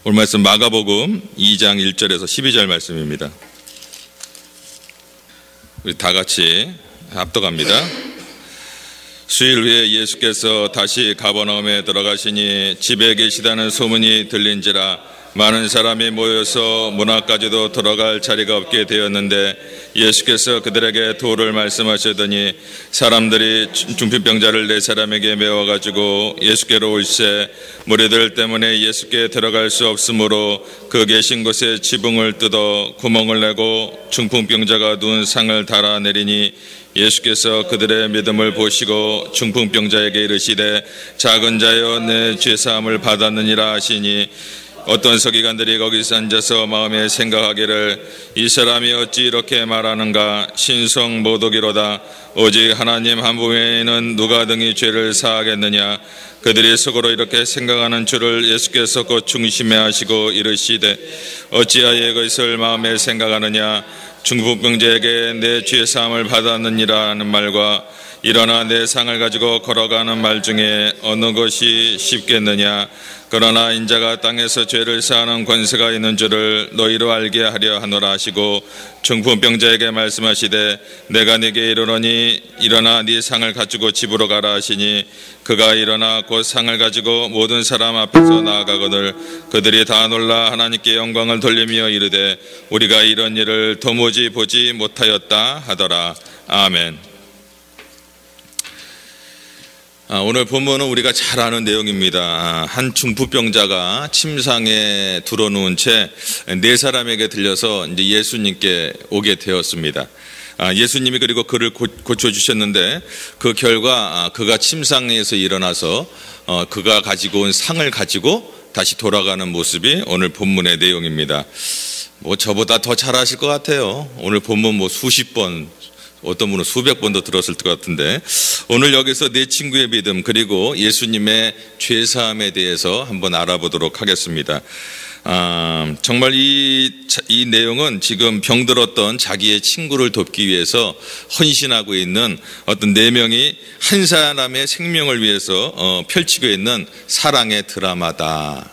오늘 말씀 마가복음 2장 1절에서 12절 말씀입니다. 우리 다 같이 합독합니다. 수일 후에 예수께서 다시 가버나움에 들어가시니 집에 계시다는 소문이 들린지라 많은 사람이 모여서 문 앞까지도 들어갈 자리가 없게 되었는데 예수께서 그들에게 도를 말씀하시더니 사람들이 중풍병자를 4사람에게 메워가지고 예수께로 올세 무리들 때문에 예수께 들어갈 수 없으므로 그 계신 곳에 지붕을 뜯어 구멍을 내고 중풍병자가 누운 상을 달아내리니 예수께서 그들의 믿음을 보시고 중풍병자에게 이르시되 작은 자여 내 죄사함을 받았느니라 하시니 어떤 서기관들이 거기서 앉아서 마음에 생각하기를 이 사람이 어찌 이렇게 말하는가 신성 모독이로다 오직 하나님 한 분 외에는 누가 등이 죄를 사하겠느냐 그들이 속으로 이렇게 생각하는 줄을 예수께서 곧 중심에 하시고 이르시되 어찌하여 이것을 마음에 생각하느냐 중풍병자에게 내 죄사함을 받았느니라 하는 말과 일어나 내 상을 가지고 걸어가는 말 중에 어느 것이 쉽겠느냐 그러나 인자가 땅에서 죄를 사하는 권세가 있는 줄을 너희로 알게 하려 하노라 하시고 중풍병자에게 말씀하시되 내가 네게 이르노니 일어나 네 상을 가지고 집으로 가라 하시니 그가 일어나 곧 상을 가지고 모든 사람 앞에서 나아가거늘 그들이 다 놀라 하나님께 영광을 돌리며 이르되 우리가 이런 일을 도무지 보지 못하였다 하더라. 아멘. 오늘 본문은 우리가 잘 아는 내용입니다. 한 중풍병자가 침상에 들어누운 채 4사람에게 들려서 이제 예수님께 오게 되었습니다. 예수님이 그리고 그를 고쳐주셨는데 그 결과 그가 침상에서 일어나서 그가 가지고 온 상을 가지고 다시 돌아가는 모습이 오늘 본문의 내용입니다. 저보다 더 잘하실 것 같아요. 오늘 본문 수십 번 어떤 분은 수백 번도 들었을 것 같은데 오늘 여기서 내 친구의 믿음 그리고 예수님의 죄사함에 대해서 한번 알아보도록 하겠습니다. 정말 이 내용은 지금 병들었던 자기의 친구를 돕기 위해서 헌신하고 있는 어떤 4명이 한 사람의 생명을 위해서 펼치고 있는 사랑의 드라마다.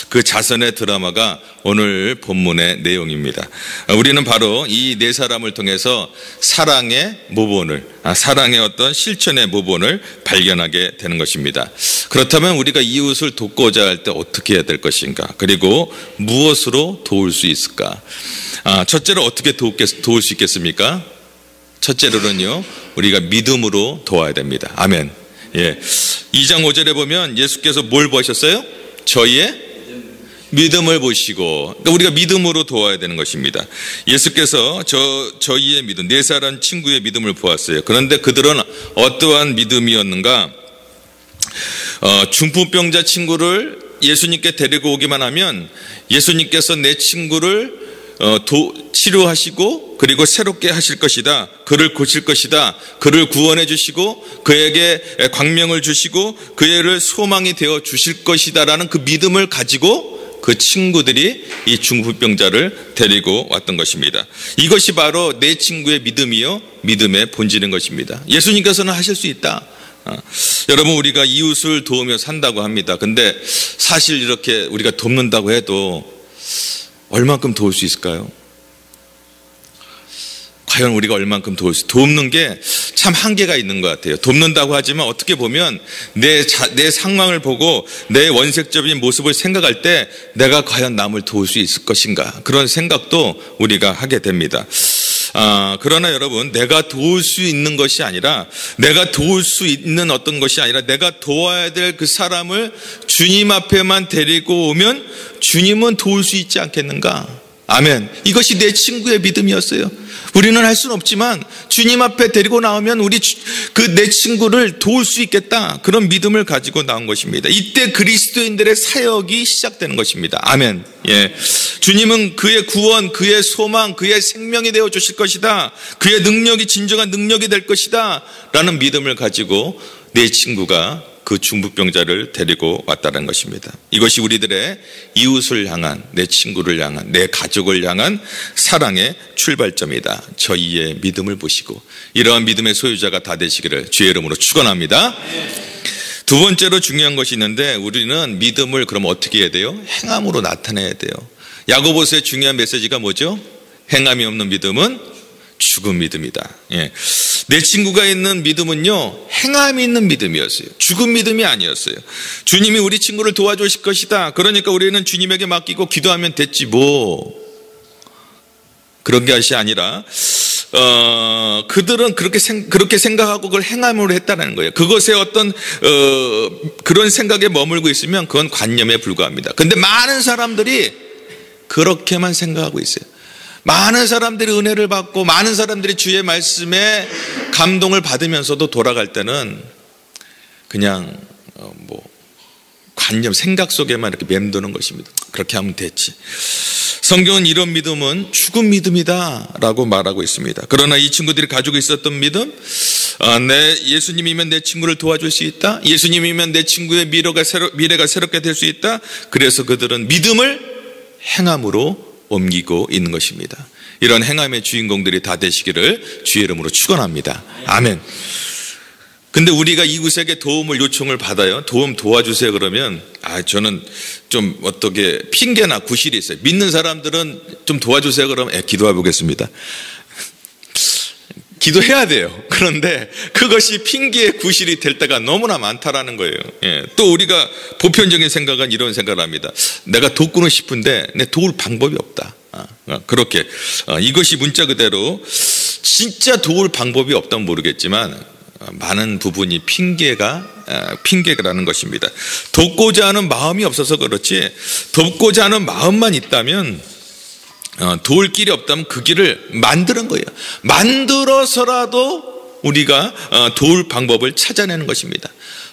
그 자선의 드라마가 오늘 본문의 내용입니다. 우리는 바로 이 4사람을 통해서 사랑의 모본을, 사랑의 어떤 실천의 모본을 발견하게 되는 것입니다. 그렇다면 우리가 이웃을 돕고자 할 때 어떻게 해야 될 것인가? 그리고 무엇으로 도울 수 있을까? 첫째로 어떻게 도울 수 있겠습니까? 첫째로는요, 우리가 믿음으로 도와야 됩니다. 아멘. 예. 2장 5절에 보면 예수께서 뭘 보셨어요? 저희의 믿음을 보시고, 그러니까 우리가 믿음으로 도와야 되는 것입니다. 예수께서 저희의 믿음, 4사람 친구의 믿음을 보았어요. 그런데 그들은 어떠한 믿음이었는가? 중풍병자 친구를 예수님께 데리고 오기만 하면 예수님께서 내 친구를 치료하시고 그리고 새롭게 하실 것이다. 그를 고칠 것이다. 그를 구원해 주시고 그에게 광명을 주시고 그를 소망이 되어 주실 것이다 라는 그 믿음을 가지고 그 친구들이 이 중풍병자를 데리고 왔던 것입니다. 이것이 바로 내 친구의 믿음이요 믿음의 본질인 것입니다. 예수님께서는 하실 수 있다. 여러분 우리가 이웃을 도우며 산다고 합니다. 근데 사실 이렇게 우리가 돕는다고 해도 얼만큼 도울 수 있을까요? 과연 우리가 얼만큼 돕는 게 참 한계가 있는 것 같아요. 돕는다고 하지만 어떻게 보면 내 상황을 보고 내 원색적인 모습을 생각할 때 내가 과연 남을 도울 수 있을 것인가 그런 생각도 우리가 하게 됩니다. 그러나 여러분 내가 도울 수 있는 것이 아니라 내가 도울 수 있는 어떤 것이 아니라 내가 도와야 될 그 사람을 주님 앞에만 데리고 오면 주님은 도울 수 있지 않겠는가? 아멘. 이것이 내 친구의 믿음이었어요. 우리는 할 수는 없지만 주님 앞에 데리고 나오면 내 친구를 도울 수 있겠다. 그런 믿음을 가지고 나온 것입니다. 이때 그리스도인들의 사역이 시작되는 것입니다. 아멘. 예. 주님은 그의 구원, 그의 소망, 그의 생명이 되어 주실 것이다. 그의 능력이 진정한 능력이 될 것이다. 라는 믿음을 가지고 내 친구가 그 중풍병자를 데리고 왔다는 것입니다. 이것이 우리들의 이웃을 향한, 내 친구를 향한, 내 가족을 향한 사랑의 출발점이다. 저희의 믿음을 보시고 이러한 믿음의 소유자가 다 되시기를 주의 이름으로 축원합니다. 두 번째로 중요한 것이 있는데 우리는 믿음을 그럼 어떻게 해야 돼요? 행함으로 나타내야 돼요. 야고보서의 중요한 메시지가 뭐죠? 행함이 없는 믿음은 죽은 믿음이다. 예. 내 친구가 있는 믿음은요, 행함이 있는 믿음이었어요. 죽은 믿음이 아니었어요. 주님이 우리 친구를 도와주실 것이다. 그러니까 우리는 주님에게 맡기고 기도하면 됐지 뭐. 그런 것이 아니라 그들은 그렇게 생각하고 그걸 행함으로 했다는 거예요. 그것에 어떤 그런 생각에 머물고 있으면 그건 관념에 불과합니다. 그런데 많은 사람들이 그렇게만 생각하고 있어요. 많은 사람들이 은혜를 받고 많은 사람들이 주의 말씀에 감동을 받으면서도 돌아갈 때는 그냥 관념, 생각 속에만 이렇게 맴도는 것입니다. 그렇게 하면 됐지. 성경은 이런 믿음은 죽은 믿음이다 라고 말하고 있습니다. 그러나 이 친구들이 가지고 있었던 믿음, 예수님이면 내 친구를 도와줄 수 있다, 예수님이면 내 친구의 미래가 새롭게 될 수 있다. 그래서 그들은 믿음을 행함으로 옮기고 있는 것입니다. 이런 행함의 주인공들이 다 되시기를 주의 이름으로 축원합니다. 아멘. 근데 우리가 이웃에게 도움을 요청을 받아요. 도움 도와주세요 그러면 저는 좀 어떻게 핑계나 구실이 있어요. 믿는 사람들은 좀 도와주세요 그러면 기도해 보겠습니다. 기도해야 돼요. 그런데 그것이 핑계의 구실이 될 때가 너무나 많다라는 거예요. 예. 또 우리가 보편적인 생각은 이런 생각을 합니다. 내가 돕고는 싶은데 내 도울 방법이 없다. 그렇게 이것이 문자 그대로 진짜 도울 방법이 없다면 모르겠지만 많은 부분이 핑계라는 것입니다. 돕고자 하는 마음이 없어서 그렇지, 돕고자 하는 마음만 있다면 도울 길이 없다면 그 길을 만드는 거예요. 만들어서라도 우리가 도울 방법을 찾아내는 것입니다.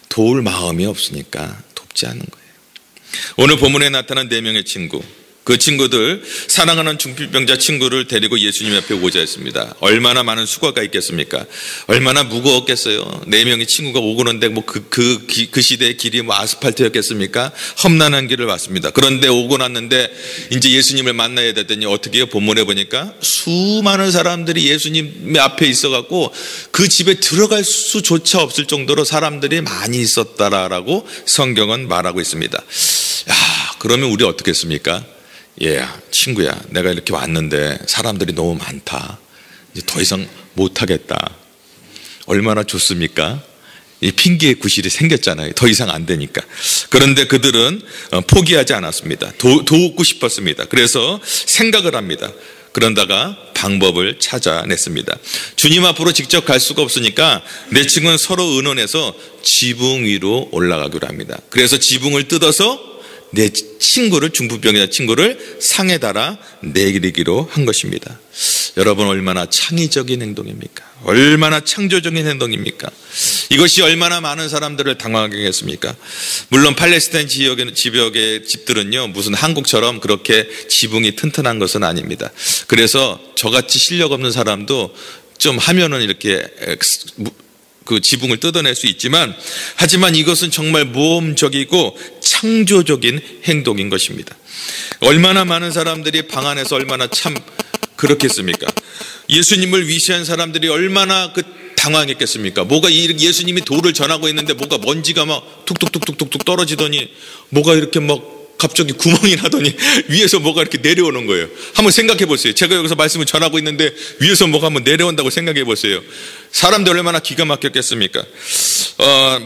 도울 마음이 없으니까 돕지 않는 거예요. 오늘 본문에 나타난 4명의 친구, 그 친구들 사랑하는 중풍병자 친구를 데리고 예수님 앞에 오자 했습니다. 얼마나 많은 수고가 있겠습니까? 얼마나 무거웠겠어요. 4명의 친구가 오고는데 그 시대의 길이 아스팔트였겠습니까? 험난한 길을 왔습니다. 그런데 오고 났는데 이제 예수님을 만나야 되더니 어떻게 해요? 본문에 보니까 수많은 사람들이 예수님 앞에 있어갖고 그 집에 들어갈 수조차 없을 정도로 사람들이 많이 있었다라고 성경은 말하고 있습니다. 그러면 우리 어떻게 했습니까? 친구야, 내가 이렇게 왔는데 사람들이 너무 많다. 이제 더 이상 못하겠다. 얼마나 좋습니까? 이 핑계의 구실이 생겼잖아요. 더 이상 안 되니까. 그런데 그들은 포기하지 않았습니다. 돕고 싶었습니다. 그래서 생각을 합니다. 그런다가 방법을 찾아냈습니다. 주님 앞으로 직접 갈 수가 없으니까 내 친구는 서로 의논해서 지붕 위로 올라가기로 합니다. 그래서 지붕을 뜯어서 내 친구를, 중풍병자 친구를 상에 달아 내리기로 한 것입니다. 여러분, 얼마나 창의적인 행동입니까? 얼마나 창조적인 행동입니까? 이것이 얼마나 많은 사람들을 당황하게 했습니까? 물론 팔레스타인 지역의 집들은요, 무슨 한국처럼 그렇게 지붕이 튼튼한 것은 아닙니다. 그래서 저같이 실력 없는 사람도 좀 하면은 이렇게 그 지붕을 뜯어낼 수 있지만, 하지만 이것은 정말 모험적이고 창조적인 행동인 것입니다. 얼마나 많은 사람들이 방 안에서 얼마나 참 그렇겠습니까? 예수님을 위시한 사람들이 얼마나 당황했겠습니까? 뭐가 예수님이 도를 전하고 있는데 뭐가 먼지가 막 툭툭툭툭툭 떨어지더니 뭐가 이렇게 막 갑자기 구멍이 나더니 위에서 뭐가 이렇게 내려오는 거예요. 한번 생각해 보세요. 제가 여기서 말씀을 전하고 있는데 위에서 뭐가 한번 내려온다고 생각해 보세요. 사람들 얼마나 기가 막혔겠습니까?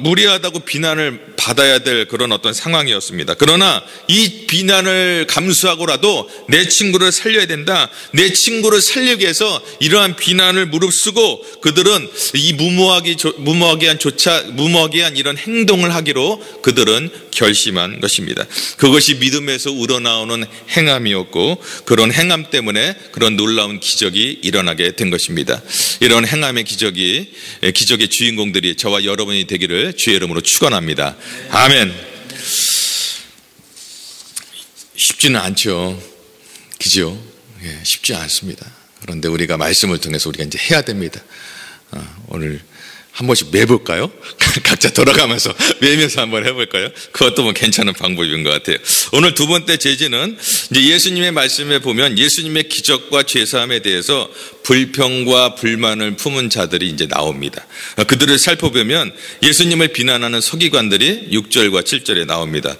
무리하다고 비난을 받아야 될 그런 어떤 상황이었습니다. 그러나 이 비난을 감수하고라도 내 친구를 살려야 된다, 내 친구를 살리기 위해서 이러한 비난을 무릅쓰고 그들은 이 무모하게 한 이런 행동을 하기로 그들은 결심한 것입니다. 그것이 믿음에서 우러나오는 행함이었고, 그런 행함 때문에 그런 놀라운 기적이 일어나게 된 것입니다. 이런 행함의 기적의 주인공들이 저와 여러분이 되기를 주의 이름으로 축원합니다. 아멘. 쉽지는 않죠. 그죠? 쉽지 않습니다. 그런데 우리가 말씀을 통해서 우리가 이제 해야 됩니다. 오늘 한 번씩 매볼까요? 각자 돌아가면서 매면서 한번 해볼까요? 그것도 뭐 괜찮은 방법인 것 같아요. 오늘 두 번째 제지는 이제 예수님의 말씀에 보면 예수님의 기적과 죄사함에 대해서 불평과 불만을 품은 자들이 이제 나옵니다. 그들을 살펴보면 예수님을 비난하는 서기관들이 6절과 7절에 나옵니다.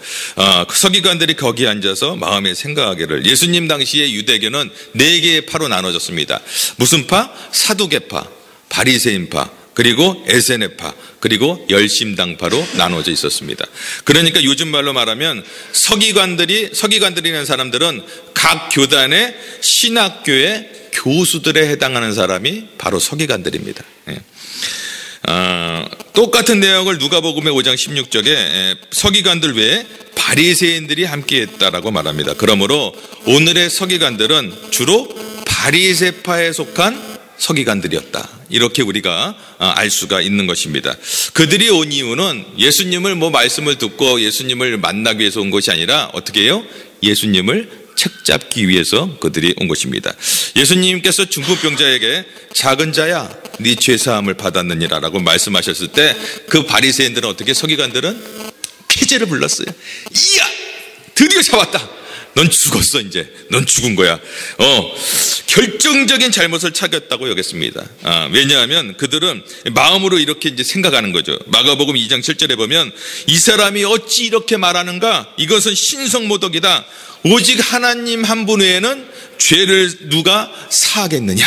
서기관들이 거기에 앉아서 마음에 생각하기를, 예수님 당시에 유대교는 4개의 파로 나눠졌습니다. 무슨 파? 사두개파, 바리새인파, 그리고 에세네파, 그리고 열심당파로 나눠져 있었습니다. 그러니까 요즘 말로 말하면 서기관들이라는 사람들은 각 교단의 신학교의 교수들에 해당하는 사람이 바로 서기관들입니다. 똑같은 내용을 누가복음의 5장 16절에 서기관들 외에 바리새인들이 함께했다라고 말합니다. 그러므로 오늘의 서기관들은 주로 바리새파에 속한 서기관들이었다, 이렇게 우리가 알 수가 있는 것입니다. 그들이 온 이유는 예수님을 말씀을 듣고 예수님을 만나기 위해서 온 것이 아니라 어떻게 해요? 예수님을 책잡기 위해서 그들이 온 것입니다. 예수님께서 중풍병자에게 작은 자야 네 죄사함을 받았느니라 라고 말씀하셨을 때 그 바리새인들은 어떻게, 서기관들은 쾌재를 불렀어요. 이야, 드디어 잡았다. 넌 죽었어. 이제 넌 죽은 거야. 결정적인 잘못을 찾았다고 여겼습니다. 왜냐하면 그들은 마음으로 이렇게 이제 생각하는 거죠. 마가복음 2장 7절에 보면 이 사람이 어찌 이렇게 말하는가? 이것은 신성모독이다. 오직 하나님 한 분 외에는 죄를 누가 사하겠느냐?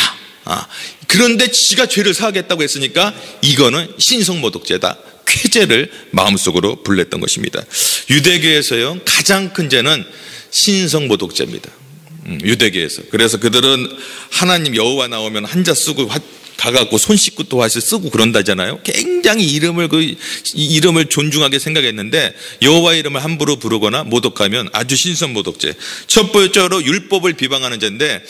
그런데 지가 죄를 사하겠다고 했으니까 이거는 신성모독죄다. 쾌죄를 마음속으로 불렀던 것입니다. 유대교에서요, 가장 큰 죄는 신성모독죄입니다. 유대교에서. 그래서 그들은 하나님 여호와 나오면 한자 쓰고 가갖고 손 씻고 또 와서 쓰고 그런다잖아요. 굉장히 이름을 존중하게 생각했는데 여호와의 이름을 함부로 부르거나 모독하면 아주 신성모독죄. 첫 번째로 율법을 비방하는 죄인데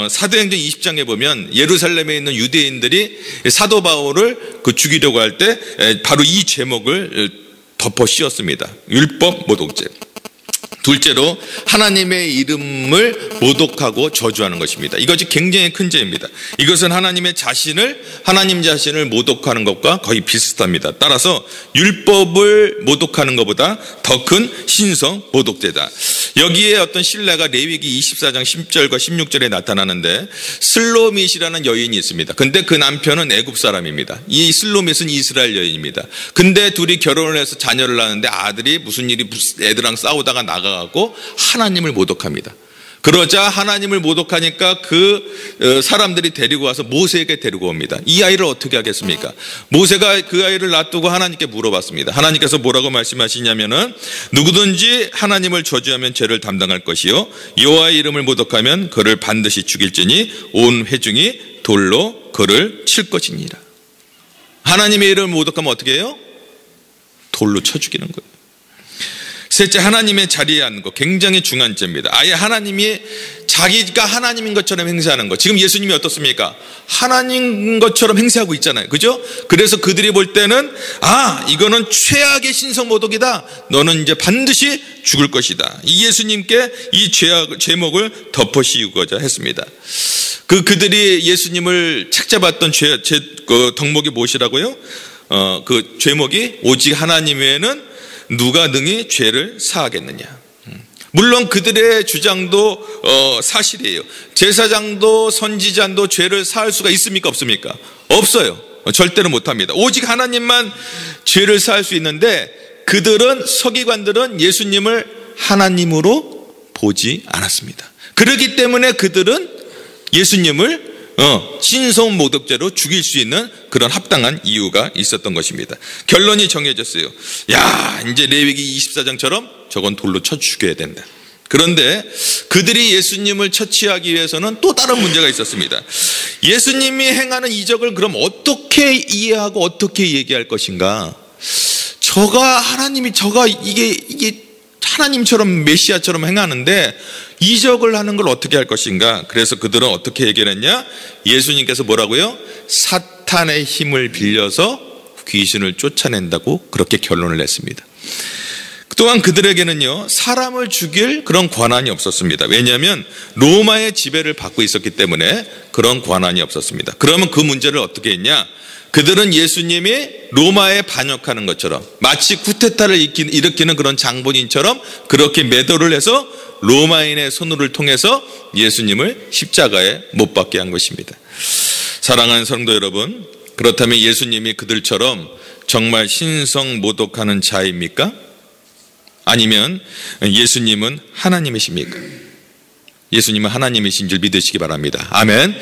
사도행전 20장에 보면 예루살렘에 있는 유대인들이 사도 바울을 죽이려고 할 때 바로 이 제목을 덮어 씌웠습니다. 율법 모독죄. 둘째로 하나님의 이름을 모독하고 저주하는 것입니다. 이것이 굉장히 큰 죄입니다. 이것은 하나님 자신을 모독하는 것과 거의 비슷합니다. 따라서 율법을 모독하는 것보다 더 큰 신성 모독죄다. 여기에 어떤 신뢰가 레위기 24장 10절과 16절에 나타나는데 슬로밋이라는 여인이 있습니다. 근데 그 남편은 애굽 사람입니다. 이 슬로밋은 이스라엘 여인입니다. 근데 둘이 결혼을 해서 자녀를 낳았는데 아들이 무슨 애들랑 싸우다가 나가고 하나님을 모독합니다. 그러자 하나님을 모독하니까 그 사람들이 데리고 와서 모세에게 데리고 옵니다. 이 아이를 어떻게 하겠습니까? 모세가 그 아이를 놔두고 하나님께 물어봤습니다. 하나님께서 뭐라고 말씀하시냐면은 누구든지 하나님을 저주하면 죄를 담당할 것이요 여호와의 이름을 모독하면 그를 반드시 죽일지니 온 회중이 돌로 그를 칠 것이니라. 하나님의 이름을 모독하면 어떻게 해요? 돌로 쳐 죽이는 거예요. 셋째, 하나님의 자리에 앉는 거 굉장히 중요한 죄입니다. 아예 하나님이 자기가 하나님인 것처럼 행세하는 것. 지금 예수님이 어떻습니까? 하나님인 것처럼 행세하고 있잖아요. 그죠? 그래서 그들이 볼 때는 이거는 최악의 신성모독이다. 너는 이제 반드시 죽을 것이다. 이 예수님께 이 제목을 덮어 씌우고자 했습니다. 그들이 예수님을 책잡았던 그 덕목이 무엇이라고요? 그 제목이 오직 하나님 외에는 누가 능히 죄를 사하겠느냐. 물론 그들의 주장도 사실이에요. 제사장도 선지자도 죄를 사할 수가 있습니까? 없습니까? 없어요. 절대로 못합니다. 오직 하나님만 죄를 사할 수 있는데 서기관들은 예수님을 하나님으로 보지 않았습니다. 그렇기 때문에 그들은 예수님을 신성모독죄로 죽일 수 있는 그런 합당한 이유가 있었던 것입니다. 결론이 정해졌어요. 이제 레위기 24장처럼 저건 돌로 쳐 죽여야 된다. 그런데 그들이 예수님을 처치하기 위해서는 또 다른 문제가 있었습니다. 예수님이 행하는 이적을 그럼 어떻게 이해하고 어떻게 얘기할 것인가? 이게 하나님처럼 메시아처럼 행하는데 이적을 하는 걸 어떻게 할 것인가? 그래서 그들은 어떻게 해결했냐? 예수님께서 뭐라고요? 사탄의 힘을 빌려서 귀신을 쫓아낸다고 그렇게 결론을 냈습니다. 또한 그들에게는요, 사람을 죽일 그런 권한이 없었습니다. 왜냐하면 로마의 지배를 받고 있었기 때문에 그런 권한이 없었습니다. 그러면 그 문제를 어떻게 했냐? 그들은 예수님이 로마에 반역하는 것처럼 마치 쿠데타를 일으키는 그런 장본인처럼 그렇게 매도를 해서 로마인의 손을 통해서 예수님을 십자가에 못 박게 한 것입니다. 사랑하는 성도 여러분, 그렇다면 예수님이 그들처럼 정말 신성모독하는 자입니까? 아니면 예수님은 하나님이십니까? 예수님은 하나님이신 줄 믿으시기 바랍니다. 아멘.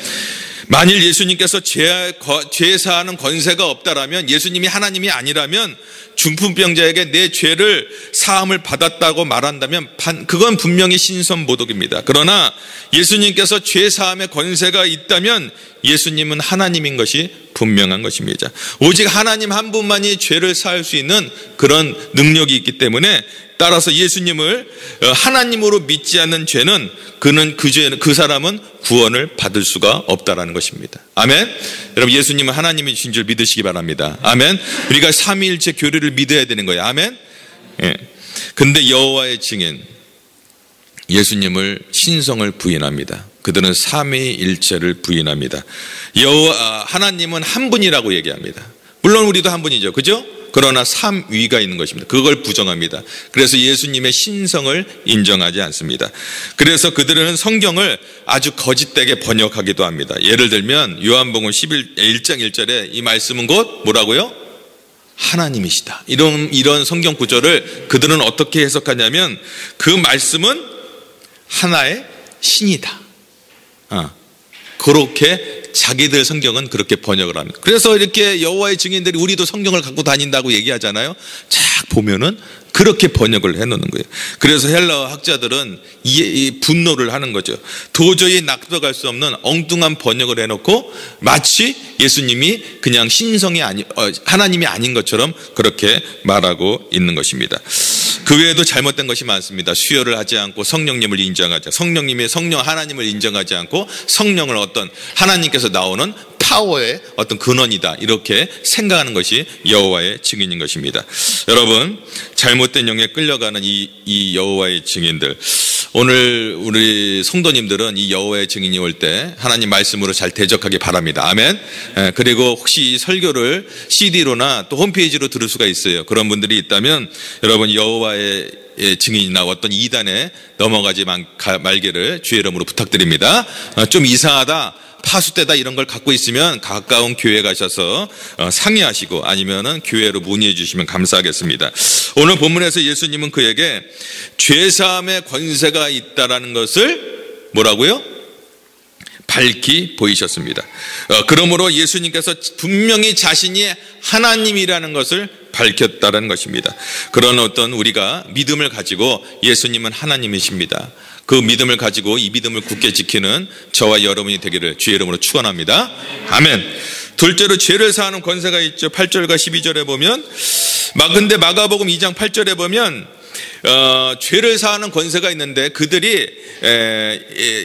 만일 예수님께서 죄 사하는 권세가 없다라면, 예수님이 하나님이 아니라면 중풍병자에게 내 죄를 사함을 받았다고 말한다면 그건 분명히 신성모독입니다. 그러나 예수님께서 죄 사함의 권세가 있다면 예수님은 하나님인 것이 분명한 것입니다. 오직 하나님 한 분만이 죄를 사할 수 있는 그런 능력이 있기 때문에, 따라서 예수님을 하나님으로 믿지 않는 죄는 그 사람은 구원을 받을 수가 없다라는 것입니다. 아멘. 여러분, 예수님은 하나님이신 줄 믿으시기 바랍니다. 아멘. 우리가 삼위일체 교리를 믿어야 되는 거예요. 아멘. 예. 근데 여호와의 증인, 예수님을 신성을 부인합니다. 그들은 삼위일체를 부인합니다. 하나님은 한 분이라고 얘기합니다. 물론 우리도 한 분이죠, 그죠? 그러나 삼위가 있는 것입니다. 그걸 부정합니다. 그래서 예수님의 신성을 인정하지 않습니다. 그래서 그들은 성경을 아주 거짓되게 번역하기도 합니다. 예를 들면 요한복음 1장 1절에 이 말씀은 곧 뭐라고요? 하나님이시다. 이런 성경 구절을 그들은 어떻게 해석하냐면, 그 말씀은 하나의 신이다. 그렇게 자기들 성경은 그렇게 번역을 합니다. 그래서 이렇게 여호와의 증인들이 우리도 성경을 갖고 다닌다고 얘기하잖아요. 쫙 보면은 그렇게 번역을 해놓는 거예요. 그래서 헬라어 학자들은 이 분노를 하는 거죠. 도저히 납득할 수 없는 엉뚱한 번역을 해놓고 마치 예수님이 그냥 하나님이 아닌 것처럼 그렇게 말하고 있는 것입니다. 그 외에도 잘못된 것이 많습니다. 수혈을 하지 않고 성령님을 인정하지, 하나님을 인정하지 않고 성령을 어떤 하나님께서 나오는 파워의 어떤 근원이다, 이렇게 생각하는 것이 여호와의 증인인 것입니다. 여러분, 잘못된 영에 끌려가는 이 여호와의 증인들, 오늘 우리 성도님들은 이 여호와의 증인이 올 때 하나님 말씀으로 잘 대적하기 바랍니다. 아멘. 그리고 혹시 이 설교를 CD로나 또 홈페이지로 들을 수가 있어요. 그런 분들이 있다면 여러분, 여호와의 증인이나 어떤 이단에 넘어가지 말기를 주의 이름으로 부탁드립니다. 좀 이상하다, 파수대다, 이런 걸 갖고 있으면 가까운 교회 가셔서 상의하시고 아니면은 교회로 문의해 주시면 감사하겠습니다. 오늘 본문에서 예수님은 그에게 죄사함의 권세가 있다라는 것을 뭐라고요? 밝히 보이셨습니다. 그러므로 예수님께서 분명히 자신이 하나님이라는 것을 밝혔다는 것입니다. 그런 어떤 우리가 믿음을 가지고 예수님은 하나님이십니다. 그 믿음을 가지고 이 믿음을 굳게 지키는 저와 여러분이 되기를 주의 이름으로 축원합니다. 아멘. 둘째로 죄를 사하는 권세가 있죠. 8절과 12절에 보면, 근데 마가복음 2장 8절에 보면 죄를 사하는 권세가 있는데 그들이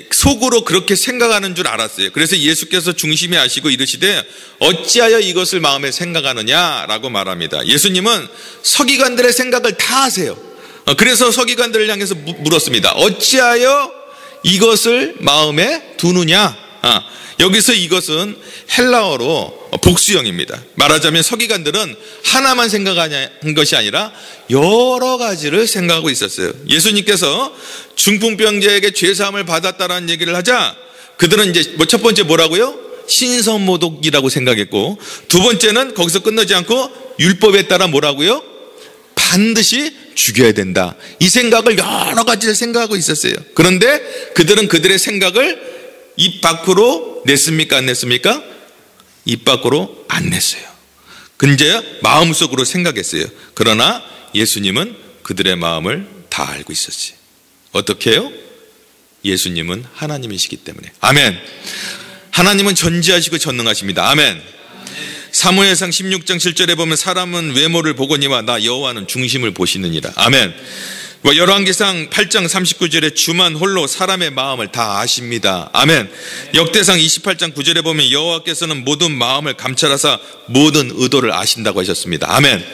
속으로 그렇게 생각하는 줄 알았어요. 그래서 예수께서 중심에 하시고 이르시되 어찌하여 이것을 마음에 생각하느냐라고 말합니다. 예수님은 서기관들의 생각을 다 아세요. 그래서 서기관들을 향해서 물었습니다. 어찌하여 이것을 마음에 두느냐? 여기서 이것은 헬라어로 복수형입니다. 말하자면 서기관들은 하나만 생각하는 것이 아니라 여러 가지를 생각하고 있었어요. 예수님께서 중풍병자에게 죄사함을 받았다라는 얘기를 하자 그들은 이제 첫 번째 뭐라고요? 신성모독이라고 생각했고, 두 번째는 거기서 끝나지 않고 율법에 따라 뭐라고요? 반드시 죽여야 된다. 이 생각을 여러 가지를 생각하고 있었어요. 그런데 그들은 그들의 생각을 입 밖으로 냈습니까? 안 냈습니까? 입 밖으로 안 냈어요. 근데 마음속으로 생각했어요. 그러나 예수님은 그들의 마음을 다 알고 있었어요. 어떻게 해요? 예수님은 하나님이시기 때문에. 아멘. 하나님은 전지하시고 전능하십니다. 아멘. 사무엘상 16장 7절에 보면 사람은 외모를 보거니와 나 여호와는 중심을 보시느니라. 아멘. 열왕기상 8장 39절에 주만 홀로 사람의 마음을 다 아십니다. 아멘. 역대상 28장 9절에 보면 여호와께서는 모든 마음을 감찰하사 모든 의도를 아신다고 하셨습니다. 아멘.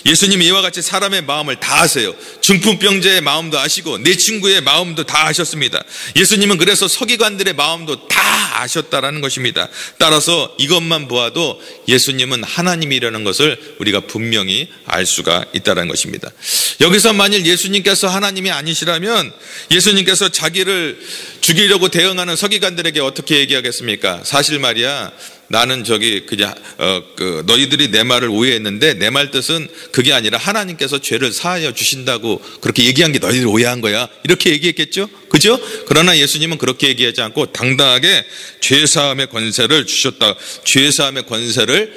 예수님이 이와 같이 사람의 마음을 다 아세요. 중풍병자의 마음도 아시고 내 친구의 마음도 다 아셨습니다. 예수님은 그래서 서기관들의 마음도 다 아셨다라는 것입니다. 따라서 이것만 보아도 예수님은 하나님이라는 것을 우리가 분명히 알 수가 있다는 것입니다. 여기서 만일 예수님께서 하나님이 아니시라면 예수님께서 자기를 죽이려고 대응하는 서기관들에게 어떻게 얘기하겠습니까? 사실 말이야, 나는 그냥 너희들이 내 말을 오해했는데 내 말 뜻은 그게 아니라 하나님께서 죄를 사하여 주신다고 그렇게 얘기한 게 너희들이 오해한 거야, 이렇게 얘기했겠죠? 그죠? 그러나 예수님은 그렇게 얘기하지 않고 당당하게 죄사함의 권세를 주셨다, 죄사함의 권세를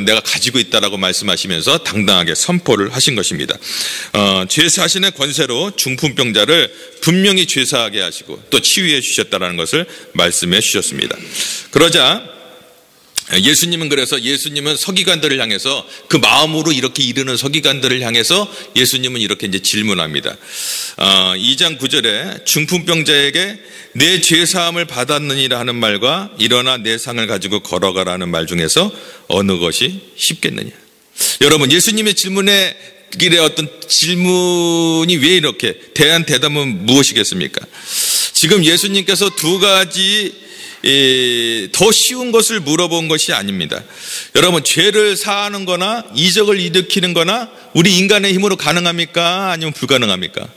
내가 가지고 있다라고 말씀하시면서 당당하게 선포를 하신 것입니다. 죄사하신의 권세로 중풍병자를 분명히 죄사하게 하시고 또 치유해 주셨다는 것을 말씀해 주셨습니다. 그러자 예수님은 서기관들을 향해서, 그 마음으로 이렇게 이르는 서기관들을 향해서 예수님은 이렇게 이제 질문합니다. 2장 9절에 중풍병자에게 내 죄사함을 받았느니라 하는 말과 일어나 내 상을 가지고 걸어가라는 말 중에서 어느 것이 쉽겠느냐. 여러분, 예수님의 질문에 길의 어떤 질문이 왜 이렇게, 대한 대답은 무엇이겠습니까? 지금 예수님께서 두 가지 더 쉬운 것을 물어본 것이 아닙니다. 여러분, 죄를 사하는 거나 이적을 일으키는 거나 우리 인간의 힘으로 가능합니까? 아니면 불가능합니까?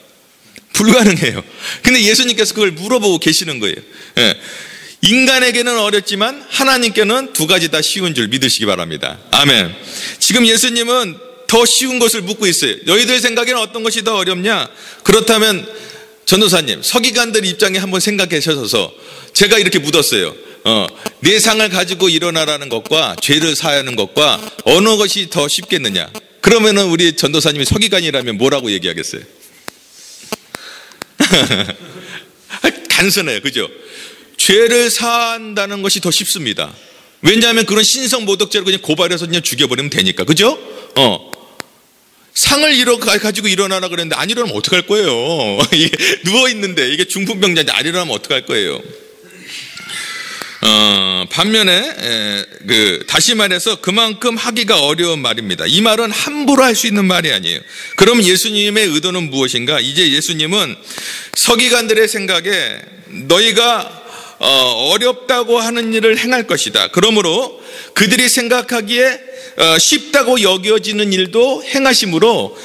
불가능해요. 근데 예수님께서 그걸 물어보고 계시는 거예요. 인간에게는 어렵지만 하나님께는 두 가지 다 쉬운 줄 믿으시기 바랍니다. 아멘. 지금 예수님은 더 쉬운 것을 묻고 있어요. 너희들 생각에는 어떤 것이 더 어렵냐? 그렇다면 전도사님, 서기관들 입장에 한번 생각하셔서 제가 이렇게 묻었어요. 내 상을 가지고 일어나라는 것과 죄를 사하는 것과 어느 것이 더 쉽겠느냐? 그러면은 우리 전도사님이 서기관이라면 뭐라고 얘기하겠어요? 단순해요. 그죠? 죄를 사한다는 것이 더 쉽습니다. 왜냐하면 그런 신성모독죄로 그냥 고발해서 그냥 죽여버리면 되니까. 그죠? 상을 가지고 일어나라 그랬는데 안 일어나면 어떡할 거예요? 이게 누워있는데, 이게 중풍병자인데 안 일어나면 어떡할 거예요? 반면에 다시 말해서 그만큼 하기가 어려운 말입니다. 이 말은 함부로 할 수 있는 말이 아니에요. 그럼 예수님의 의도는 무엇인가? 이제 예수님은 서기관들의 생각에 너희가 어렵다고 하는 일을 행할 것이다. 그러므로 그들이 생각하기에 쉽다고 여겨지는 일도 행하심으로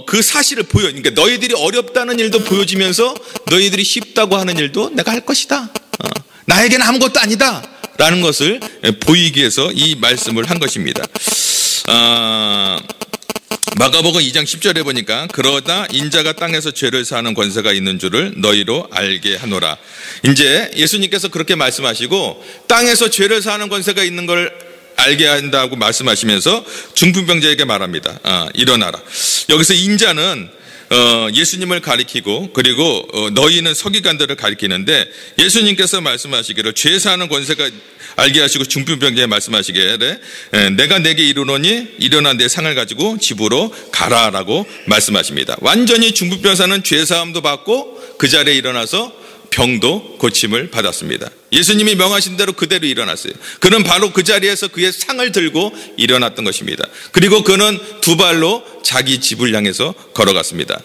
그 사실을 그러니까 너희들이 어렵다는 일도 보여주면서 너희들이 쉽다고 하는 일도 내가 할 것이다. 나에게는 아무것도 아니다 라는 것을 보이기 위해서 이 말씀을 한 것입니다. 마가복음 2장 10절에 보니까 그러다 인자가 땅에서 죄를 사하는 권세가 있는 줄을 너희로 알게 하노라. 이제 예수님께서 그렇게 말씀하시고 땅에서 죄를 사하는 권세가 있는 걸 알게 한다고 말씀하시면서 중풍병자에게 말합니다. 일어나라. 여기서 인자는 예수님을 가리키고 그리고 너희는 서기관들을 가리키는데, 예수님께서 말씀하시기를 죄 사하는 권세가 알게 하시고 중풍병자에 말씀하시기에 내가 내게 이르노니 일어나 내 상을 가지고 집으로 가라라고 말씀하십니다. 완전히 중풍병자는 죄 사함도 받고 그 자리에 일어나서 병도 고침을 받았습니다. 예수님이 명하신 대로 그대로 일어났어요. 그는 바로 그 자리에서 그의 상을 들고 일어났던 것입니다. 그리고 그는 두 발로 자기 집을 향해서 걸어갔습니다.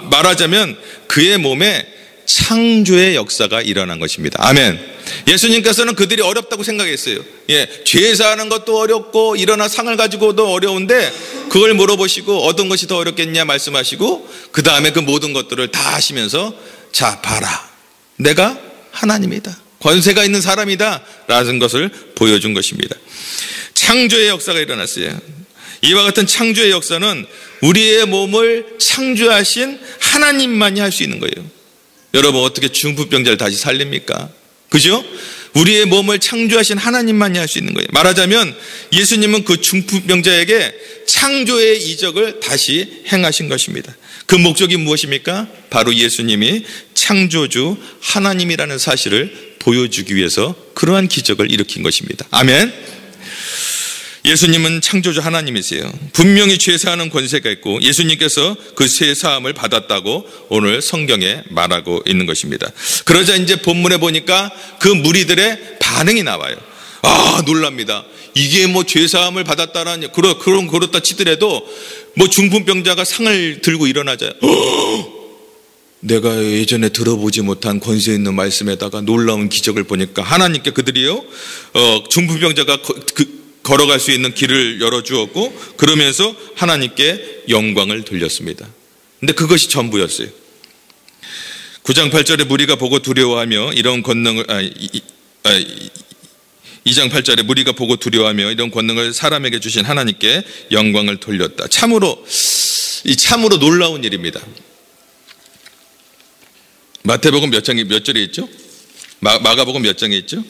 말하자면 그의 몸에 창조의 역사가 일어난 것입니다. 아멘. 예수님께서는 그들이 어렵다고 생각했어요. 죄 사하는 것도 어렵고 일어나 상을 가지고도 어려운데 그걸 물어보시고 어떤 것이 더 어렵겠냐 말씀하시고 그 다음에 그 모든 것들을 다 하시면서 자 봐라, 내가 하나님이다, 권세가 있는 사람이다 라는 것을 보여준 것입니다. 창조의 역사가 일어났어요. 이와 같은 창조의 역사는 우리의 몸을 창조하신 하나님만이 할 수 있는 거예요. 여러분, 어떻게 중풍병자를 다시 살립니까? 그죠? 우리의 몸을 창조하신 하나님만이 할 수 있는 거예요. 말하자면 예수님은 그 중풍병자에게 창조의 이적을 다시 행하신 것입니다. 그 목적이 무엇입니까? 바로 예수님이 창조주 하나님이라는 사실을 보여주기 위해서 그러한 기적을 일으킨 것입니다. 아멘. 예수님은 창조주 하나님이세요. 분명히 죄사하는 권세가 있고 예수님께서 그 죄사함을 받았다고 오늘 성경에 말하고 있는 것입니다. 그러자 이제 본문에 보니까 그 무리들의 반응이 나와요. 놀랍니다. 이게 뭐 죄사함을 받았다라는 그렇다 치더라도 뭐 중풍병자가 상을 들고 일어나자요. 내가 예전에 들어보지 못한 권세 있는 말씀에다가 놀라운 기적을 보니까 하나님께 그들이요 중풍병자가 걸어갈 수 있는 길을 열어주었고, 그러면서 하나님께 영광을 돌렸습니다. 근데 그것이 전부였어요. 9장 8절에 무리가 보고 두려워하며 이런 권능을 2장 8절에 무리가 보고 두려워하며 이런 권능을 사람에게 주신 하나님께 영광을 돌렸다. 참으로 놀라운 일입니다. 마태복음 몇 절에 있죠? 마가복음 몇 장에 있죠?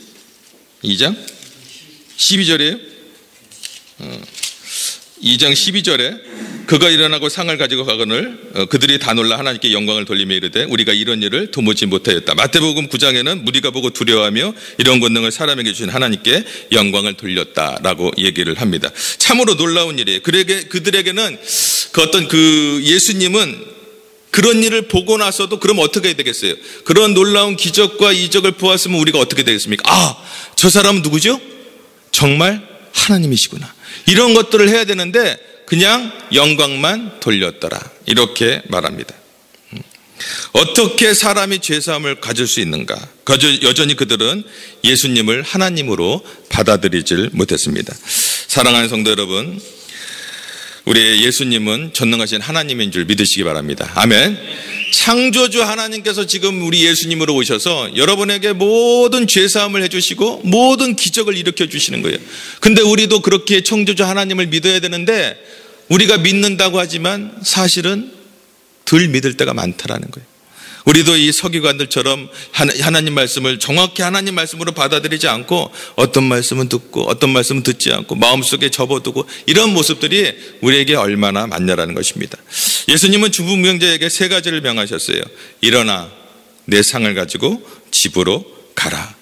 2장 12절이에요. 2장 12절에 그가 일어나고 상을 가지고 가거늘 그들이 다 놀라 하나님께 영광을 돌리며 이르되 우리가 이런 일을 도무지 못하였다. 마태복음 9장에는 무리가 보고 두려워하며 이런 권능을 사람에게 주신 하나님께 영광을 돌렸다라고 얘기를 합니다. 참으로 놀라운 일이에요. 그들에게는 예수님은 그런 일을 보고 나서도 그럼 어떻게 해야 되겠어요? 그런 놀라운 기적과 이적을 보았으면 우리가 어떻게 되겠습니까? 저 사람은 누구죠? 정말 하나님이시구나. 이런 것들을 해야 되는데 그냥 영광만 돌렸더라. 이렇게 말합니다. 어떻게 사람이 죄사함을 가질 수 있는가? 여전히 그들은 예수님을 하나님으로 받아들이질 못했습니다. 사랑하는 성도 여러분, 우리 예수님은 전능하신 하나님인 줄 믿으시기 바랍니다. 아멘. 창조주 하나님께서 지금 우리 예수님으로 오셔서 여러분에게 모든 죄사함을 해주시고 모든 기적을 일으켜 주시는 거예요. 근데 우리도 그렇게 창조주 하나님을 믿어야 되는데 우리가 믿는다고 하지만 사실은 덜 믿을 때가 많다라는 거예요. 우리도 이 서기관들처럼 하나님 말씀을 정확히 하나님 말씀으로 받아들이지 않고 어떤 말씀은 듣고 어떤 말씀은 듣지 않고 마음속에 접어두고 이런 모습들이 우리에게 얼마나 많냐라는 것입니다. 예수님은 중풍병자에게 세 가지를 명하셨어요. 일어나 내 상을 가지고 집으로 가라.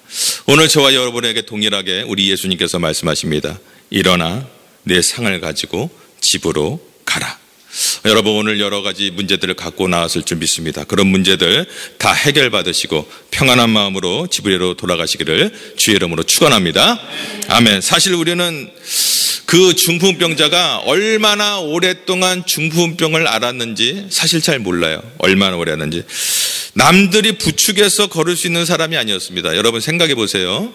오늘 저와 여러분에게 동일하게 우리 예수님께서 말씀하십니다. 일어나 내 상을 가지고 집으로 가라. 여러분 오늘 여러 가지 문제들을 갖고 나왔을 줄 믿습니다. 그런 문제들 다 해결받으시고 평안한 마음으로 집으로 돌아가시기를 주의 이름으로 축원합니다. 아멘. 사실 우리는 그 중풍병자가 얼마나 오랫동안 중풍병을 앓았는지 사실 잘 몰라요. 얼마나 오래 앓았는지. 남들이 부축해서 걸을 수 있는 사람이 아니었습니다. 여러분 생각해 보세요.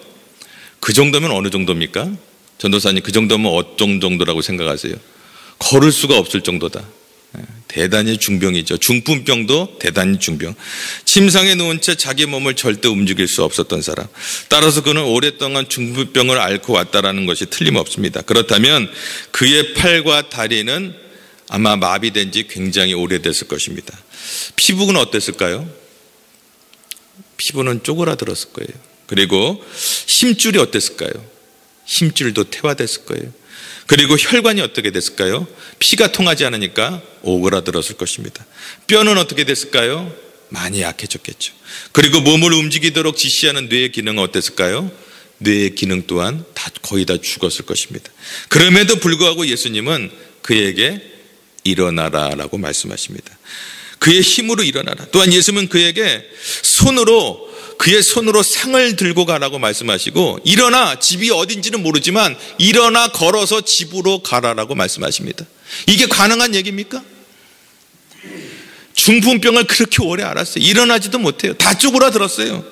그 정도면 어느 정도입니까? 전도사님 그 정도면 어떤 정도라고 생각하세요? 걸을 수가 없을 정도다. 대단히 중병이죠. 중풍병도 대단히 중병. 침상에 누운 채 자기 몸을 절대 움직일 수 없었던 사람. 따라서 그는 오랫동안 중풍병을 앓고 왔다라는 것이 틀림없습니다. 그렇다면 그의 팔과 다리는 아마 마비된 지 굉장히 오래됐을 것입니다. 피부는 어땠을까요? 피부는 쪼그라들었을 거예요. 그리고 힘줄이 어땠을까요? 힘줄도 퇴화됐을 거예요. 그리고 혈관이 어떻게 됐을까요? 피가 통하지 않으니까 오그라들었을 것입니다. 뼈는 어떻게 됐을까요? 많이 약해졌겠죠. 그리고 몸을 움직이도록 지시하는 뇌의 기능은 어땠을까요? 뇌의 기능 또한 거의 다 죽었을 것입니다. 그럼에도 불구하고 예수님은 그에게 일어나라라고 말씀하십니다. 그의 힘으로 일어나라. 또한 예수님은 그에게 그의 손으로 상을 들고 가라고 말씀하시고 일어나, 집이 어딘지는 모르지만 일어나 걸어서 집으로 가라라고 말씀하십니다. 이게 가능한 얘기입니까? 중풍병을 그렇게 오래 앓았어요. 일어나지도 못해요. 다 쪼그라들었어요.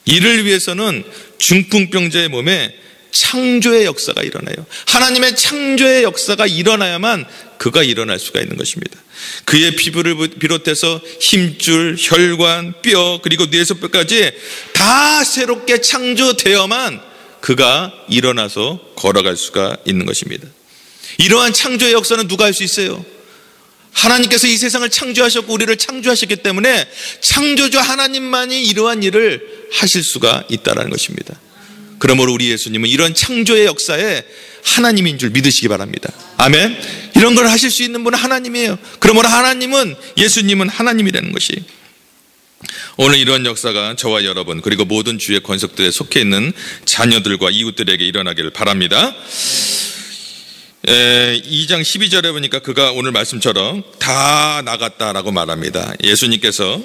이를 위해서는 중풍병자의 몸에 창조의 역사가 일어나요. 하나님의 창조의 역사가 일어나야만 그가 일어날 수가 있는 것입니다. 그의 피부를 비롯해서 힘줄, 혈관, 뼈 그리고 뇌소뼈까지 다 새롭게 창조되어만 그가 일어나서 걸어갈 수가 있는 것입니다. 이러한 창조의 역사는 누가 할 수 있어요? 하나님께서 이 세상을 창조하셨고 우리를 창조하셨기 때문에 창조주 하나님만이 이러한 일을 하실 수가 있다는 것입니다. 그러므로 우리 예수님은 이런 창조의 역사에 하나님인 줄 믿으시기 바랍니다. 아멘. 이런 걸 하실 수 있는 분은 하나님이에요. 그러므로 예수님은 하나님이라는 것이 오늘 이런 역사가 저와 여러분 그리고 모든 주의 권속들에 속해 있는 자녀들과 이웃들에게 일어나기를 바랍니다. 2장 12절에 보니까 그가 오늘 말씀처럼 다 나갔다라고 말합니다. 예수님께서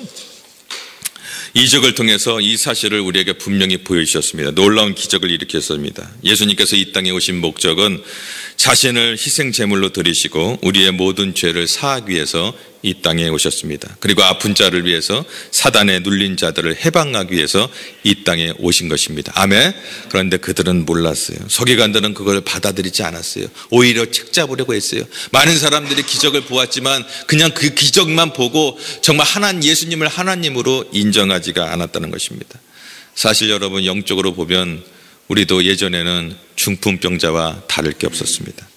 이적을 통해서 이 사실을 우리에게 분명히 보여주셨습니다. 놀라운 기적을 일으켰습니다. 예수님께서 이 땅에 오신 목적은 자신을 희생 제물로 드리시고 우리의 모든 죄를 사하기 위해서 이 땅에 오셨습니다. 그리고 아픈 자를 위해서, 사단에 눌린 자들을 해방하기 위해서 이 땅에 오신 것입니다. 아멘. 그런데 그들은 몰랐어요. 서기관들은 그걸 받아들이지 않았어요. 오히려 책잡으려고 했어요. 많은 사람들이 기적을 보았지만 그냥 그 기적만 보고 정말 예수님을 하나님으로 인정하지가 않았다는 것입니다. 사실 여러분, 영적으로 보면 우리도 예전에는 중풍병자와 다를 게 없었습니다.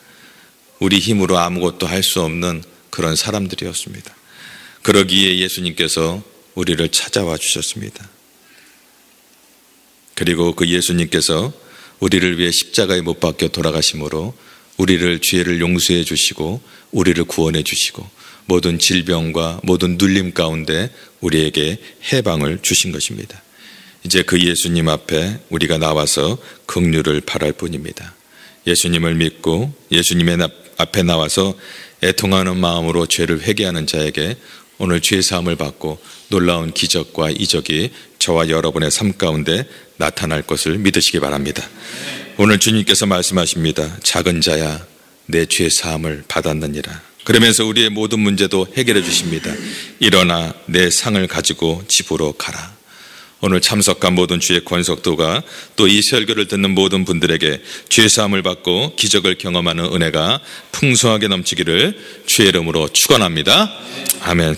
우리 힘으로 아무것도 할 수 없는 그런 사람들이었습니다. 그러기에 예수님께서 우리를 찾아와 주셨습니다. 그리고 그 예수님께서 우리를 위해 십자가에 못 박혀 돌아가심으로 우리를 죄를 용서해 주시고 우리를 구원해 주시고 모든 질병과 모든 눌림 가운데 우리에게 해방을 주신 것입니다. 이제 그 예수님 앞에 우리가 나와서 긍휼을 바랄 뿐입니다. 예수님을 믿고 예수님의 앞에 나와서 애통하는 마음으로 죄를 회개하는 자에게 오늘 죄 사함을 받고 놀라운 기적과 이적이 저와 여러분의 삶 가운데 나타날 것을 믿으시기 바랍니다. 오늘 주님께서 말씀하십니다. 작은 자야, 내 죄 사함을 받았느니라. 그러면서 우리의 모든 문제도 해결해 주십니다. 일어나 내 상을 가지고 집으로 가라. 오늘 참석한 모든 주의 권속도가 또 이 설교를 듣는 모든 분들에게 죄 사함을 받고 기적을 경험하는 은혜가 풍성하게 넘치기를 주의 이름으로 축원합니다. 아멘.